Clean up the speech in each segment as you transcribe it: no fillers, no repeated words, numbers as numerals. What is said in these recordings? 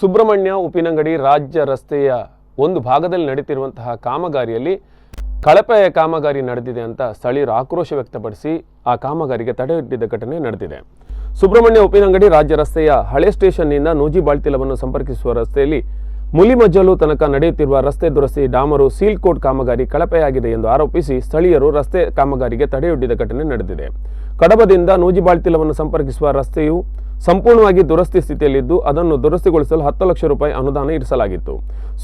ಸುಬ್ರಹ್ಮಣ್ಯ ಉಪ್ಪಿನಂಗಡಿ ರಾಜ್ಯ ರಸ್ತೆಯ ಒಂದು ಭಾಗದಲ್ಲಿ ನಡೆಯುತ್ತಿರುವಂತಹ ಕಾಮಗಾರಿಯಲ್ಲಿ ಕಳಪೆಯ ಕಾಮಗಾರಿ ನಡೆದಿದೆ ಅಂತ ಸ್ಥಳೀಯರು ಆಕ್ರೋಶ ವ್ಯಕ್ತಪಡಿಸಿ ಆ ಕಾಮಗಾರಿಗೆ ತಡೆಹಿಡಿದ ಘಟನೆ ನಡೆದಿದೆ. ಸುಬ್ರಹ್ಮಣ್ಯ ಉಪ್ಪಿನಂಗಡಿ ರಾಜ್ಯ ರಸ್ತೆಯ ಹಳೆ ಸ್ಟೇಷನ್ನಿಂದ ನೂಜಿಬಾಳ್ತಿಲವನ್ನು ಸಂಪರ್ಕಿಸುವ ರಸ್ತೆಯಲ್ಲಿ ಮುಲಿಮಜ್ಜಲು ತನಕ ನಡೆಯುತ್ತಿರುವ ರಸ್ತೆ ದುರಸ್ತಿ ಡಾಮರು ಸೀಲ್ ಕೋಟ್ ಕಾಮಗಾರಿ ಕಳಪೆಯಾಗಿದೆ ಎಂದು ಆರೋಪಿಸಿ ಸ್ಥಳೀಯರು ರಸ್ತೆ ಕಾಮಗಾರಿಗೆ ತಡೆಯೊಡ್ಡಿದ ಘಟನೆ ನಡೆದಿದೆ. ಕಡಬದಿಂದ ನೂಜಿಬಾಳ್ತಿಲವನ್ನು ಸಂಪರ್ಕಿಸುವ ರಸ್ತೆಯು ಸಂಪೂರ್ಣವಾಗಿ ದುರಸ್ತಿ ಸ್ಥಿತಿಯಲ್ಲಿದ್ದು ಅದನ್ನು ದುರಸ್ತಿಗೊಳಿಸಲು 10 ಲಕ್ಷ ರೂಪಾಯಿ ಅನುದಾನ ಇರಿಸಲಾಗಿತ್ತು.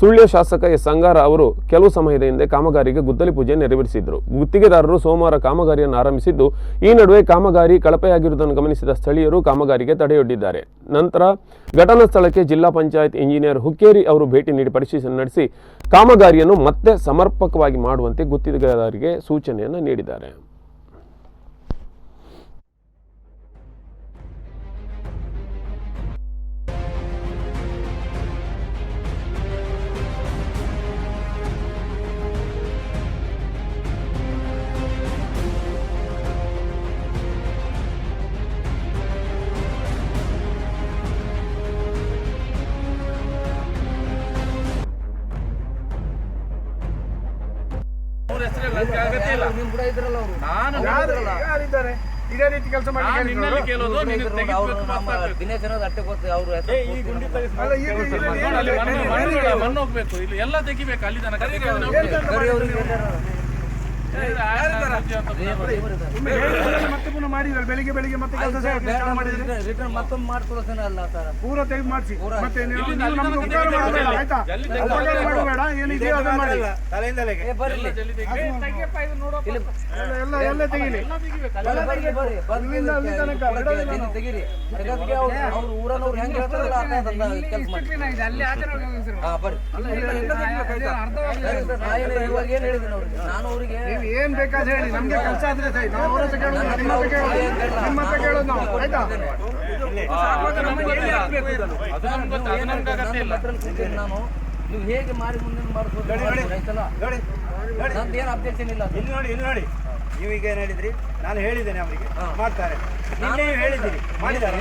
ಸುಳ್ಯ ಶಾಸಕ ಎಸ್ ಸಂಗಾರ ಅವರು ಕೆಲವು ಸಮಯದ ಹಿಂದೆ ಕಾಮಗಾರಿಗೆ ಗುದ್ದಲಿ ಪೂಜೆ ನೆರವೇರಿಸಿದ್ರು. ಗುತ್ತಿಗೆದಾರರು ಸೋಮವಾರ ಕಾಮಗಾರಿಯನ್ನು ಆರಂಭಿಸಿದ್ದು, ಈ ನಡುವೆ ಕಾಮಗಾರಿ ಕಳಪೆಯಾಗಿರುವುದನ್ನು ಗಮನಿಸಿದ ಸ್ಥಳೀಯರು ಕಾಮಗಾರಿಗೆ ತಡೆಯೊಡ್ಡಿದ್ದಾರೆ. ನಂತರ ಘಟನಾ ಸ್ಥಳಕ್ಕೆ ಜಿಲ್ಲಾ ಪಂಚಾಯತ್ ಇಂಜಿನಿಯರ್ ಹುಕ್ಕೇರಿ ಅವರು ಭೇಟಿ ನೀಡಿ ಪರಿಶೀಲನೆ ನಡೆಸಿ ಕಾಮಗಾರಿಯನ್ನು ಮತ್ತೆ ಸಮರ್ಪಕವಾಗಿ ಮಾಡುವಂತೆ ಗುತ್ತಿಗೆದಾರರಿಗೆ ಸೂಚನೆಯನ್ನು ನೀಡಿದ್ದಾರೆ. ಇದೇ ರೀತಿ ಕೆಲಸ ಮಾಡಿ ದಿನೇಶ್ ಅನ್ನೋದು ಅಟ್ಟೆ ಗೊತ್ತು ಅವರು ಮಣ್ಣು ಹೋಗ್ಬೇಕು, ಇಲ್ಲಿ ಎಲ್ಲ ತೆಗಿಬೇಕು ಅಲ್ಲಿ ತನಕ. ಮತ್ತೆ ಪುನಃ ಮಾಡಿದ್ರೆ ಬೆಳಿಗ್ಗೆ ಮತ್ತೆ ಕೆಲಸ ರಿಟರ್ನ್ ಮತ್ತೊಮ್ಮೆ ಮಾಡ್ಕೊಳ್ತೇನೆ ಅಲ್ಲ ಸರ್, ಪೂರ ತೆಗೆದು ಮಾಡಿಸಿ. ಮತ್ತೆ ನೀವು ನಮ್ಗೆ ಉಪಕಾರ ಮಾಡಬೇಡ, ಆಯ್ತಾ? ಉಪಕಾರ ಮಾಡಬೇಡ, ಏನಿದೆಯೋ ಅದನ್ನ ಮಾಡಿ. ಎಲ್ಲ ತೆಗೀಲಿ, ತೆಗೀರಿ. ಅವ್ರು ಊರನವ್ರು ಹೆಂಗ್ ಹೇಳ್ತಾರಲ್ಲ ಕೆಲಸ ಮಾಡಿ ಇವಾಗ ಏನ್ ಹೇಳಿದ್ರು ಅವ್ರಿಗೆ, ನಾನು ಅವ್ರಿಗೆ ಏನ್ ಬೇಕಾದ್ರೆ ಹೇಳಿ, ನಮ್ಗೆ ಕೆಲಸ ಆದ್ರೆ ಸರಿ. ನಾವು ಅವ್ರ ಹತ್ರ ಕೇಳೋದು, ನಿಮ್ಮ ಹತ್ರ ಕೇಳೋದು ನಾವು, ಆಯ್ತಾ? ನಾನು ನೀವು ಹೇಗೆ ಮಾರಿ ಮುಂದೆ ಮಾಡಿಸ್ಬೋದು ಆಯ್ತಲ್ಲ, ನಂದೇನು ಅಬ್ಜೆಕ್ಷನ್ ಇಲ್ಲ. ಇಲ್ಲಿ ನೋಡಿ ನೀವೀಗ ಏನ್ ಹೇಳಿದ್ರಿ, ನಾನು ಹೇಳಿದ್ದೇನೆ ಅವರಿಗೆ ಮಾಡ್ತಾರೆ, ಹೇಳಿದ್ದೀರಿ ಮಾಡಿದ್ದಾರೆ.